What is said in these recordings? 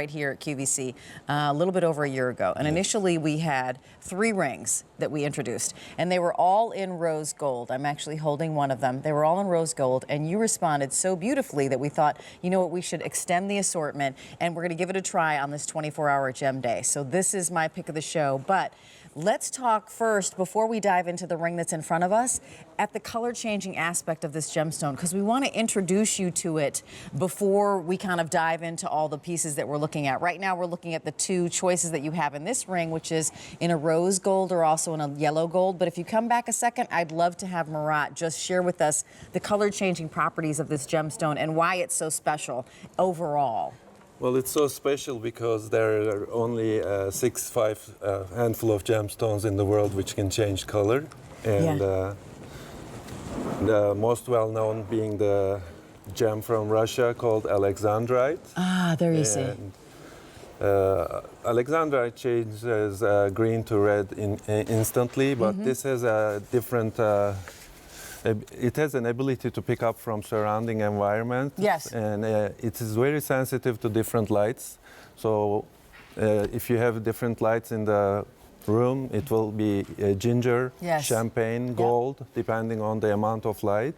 Right here at QVC a little bit over a year ago. And initially we had 3 rings that we introduced, and they were all in rose gold. I'm actually holding one of them. They were all in rose gold, and you responded so beautifully that we thought, you know what, we should extend the assortment, and we're going to give it a try on this 24-hour gem day. So this is my pick of the show. But let's talk first, before we dive into the ring that's in front of us, at the color changing aspect of this gemstone, because we want to introduce you to it before we kind of dive into all the pieces that we're looking at. Right now we're looking at the 2 choices that you have in this ring, which is in a rose gold or also in a yellow gold. But if you come back a second, I'd love to have Murat just share with us the color changing properties of this gemstone and why it's so special overall. Well, it's so special because there are only handful of gemstones in the world which can change color. And the most well-known being the gem from Russia called Alexandrite. Ah, there you see. Alexandrite changes green to red instantly, but this has a different it has an ability to pick up from surrounding environment. Yes. And it is very sensitive to different lights. So if you have different lights in the room, it will be ginger, champagne, gold, depending on the amount of light.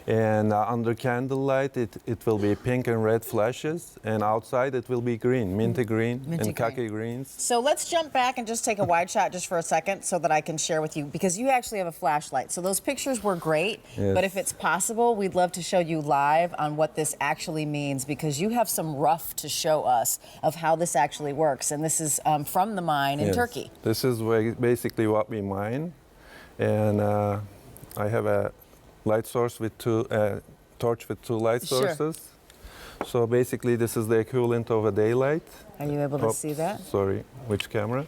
And under candlelight, it will be pink and red flashes, and outside it will be green, minty green, and khaki greens. So let's jump back and just take a wide shot just for a second so that I can share with you, because you actually have a flashlight. So those pictures were great, but if it's possible, we'd love to show you live on what this actually means, because you have some rough to show us of how this actually works. And this is from the mine in Turkey. This is basically what we mine, and I have a light source with torch with 2 light sources. So basically this is the equivalent of a daylight. Are you able to see that? Sorry, which camera?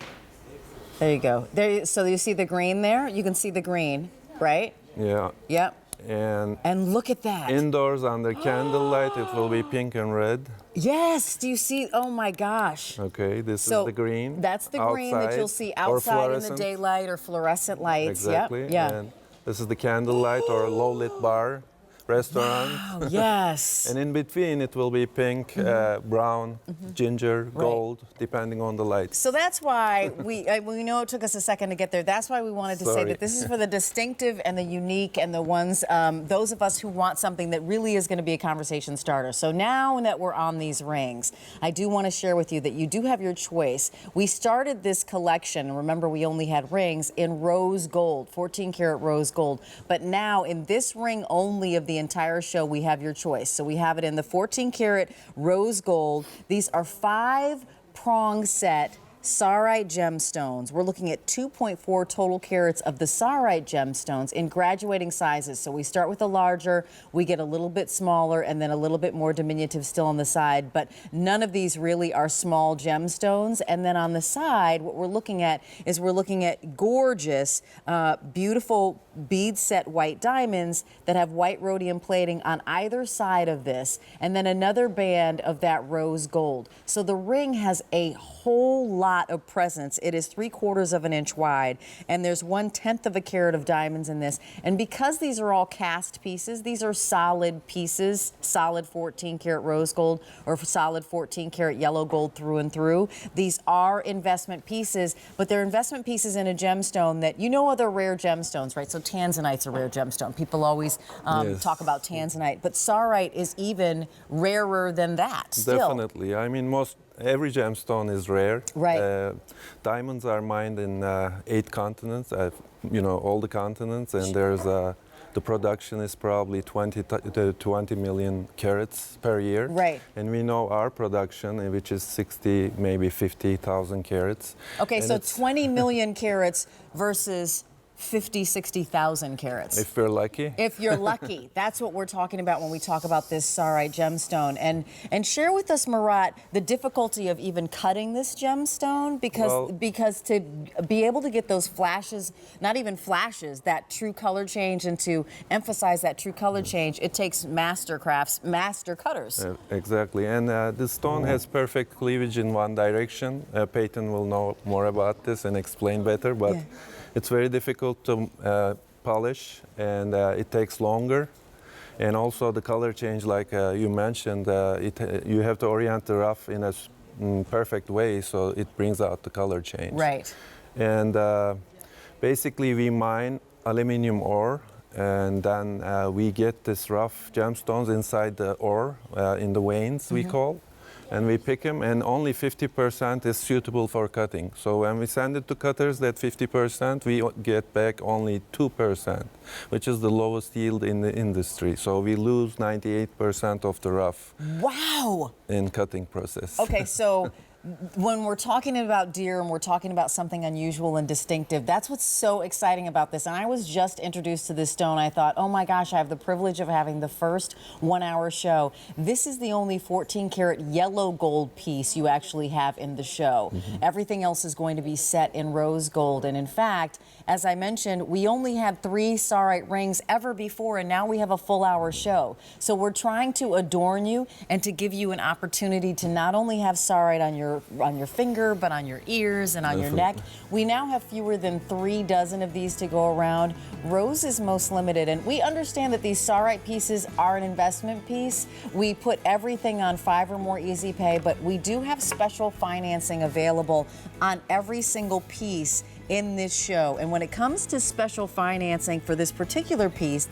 There you go. So you see the green there? You can see the green, right? Yeah. Yep. And look at that. Indoors under candlelight it will be pink and red. Yes, do you see? Oh my gosh. Okay, this is the green. That's the green that you'll see outside in the daylight or fluorescent lights. Exactly. Yep. Yeah. And this is the candlelight or low lit bar restaurant. Wow, yes. And in between it will be pink, brown, ginger, gold, depending on the light. So that's why we know it took us a second to get there. That's why we wanted to say that this is for the distinctive and the unique and the ones, those of us who want something that really is going to be a conversation starter. So now that we're on these rings, I do want to share with you that you do have your choice. We started this collection, remember we only had rings, in rose gold, 14 karat rose gold. But now in this ring only of the entire show, we have your choice. So we have it in the 14 karat rose gold. These are 5-prong set Csarite gemstones. We're looking at 2.4 total carats of the Csarite gemstones in graduating sizes. So we start with a larger, we get a little bit smaller, and then a little bit more diminutive still on the side. But none of these really are small gemstones. And then on the side, what we're looking at is gorgeous, beautiful bead set white diamonds that have white rhodium plating on either side of this, and then another band of that rose gold. So the ring has a whole lot of presence. It is 3/4 of an inch wide, and there's 1/10 of a carat of diamonds in this. And because these are all cast pieces, these are solid pieces, solid 14 karat rose gold or solid 14 karat yellow gold through and through. These are investment pieces, but they're investment pieces in a gemstone that, you know, other rare gemstones, right? So tanzanite's a rare gemstone. People always talk about tanzanite, but Csarite is even rarer than that still. Definitely. I mean, every gemstone is rare. Right. Diamonds are mined in 8 continents, you know, all the continents, and there's the production is probably 20 to 20 million carats per year. Right. And we know our production, which is 60, maybe 50,000 carats. Okay, and so 20 million carats versus 50, 60,000 carats. If we're lucky. If you're lucky. That's what we're talking about when we talk about this Csarite gemstone. And share with us, Murat, the difficulty of even cutting this gemstone, because to be able to get those flashes, not even flashes, that true color change, and to emphasize that true color change, it takes master cutters. Exactly. And this stone has perfect cleavage in one direction. Peyton will know more about this and explain better, but it's very difficult to polish, and it takes longer. And also the color change, like you mentioned, you have to orient the rough in a perfect way, so it brings out the color change. Right. And basically we mine aluminum ore, and then we get this rough gemstones inside the ore in the veins, we call, and we pick them, and only 50% is suitable for cutting. So when we send it to cutters, that 50%, we get back only 2%, which is the lowest yield in the industry. So we lose 98% of the rough. Wow. In cutting process. Okay, so when we're talking about deer and we're talking about something unusual and distinctive, that's what's so exciting about this. And I was just introduced to this stone. I thought, oh my gosh, I have the privilege of having the first 1 hour show. This is the only 14 karat yellow gold piece you actually have in the show. Everything else is going to be set in rose gold. And in fact, as I mentioned, we only had 3 Czarite rings ever before, and now we have a full hour show. So we're trying to adorn you and to give you an opportunity to not only have Czarite on your finger, but on your ears and on your neck. We now have fewer than 3 dozen of these to go around. Rose is most limited, and we understand that these Czarite pieces are an investment piece. We put everything on 5 or more easy pay, but we do have special financing available on every single piece in this show. And when it comes to special financing for this particular piece,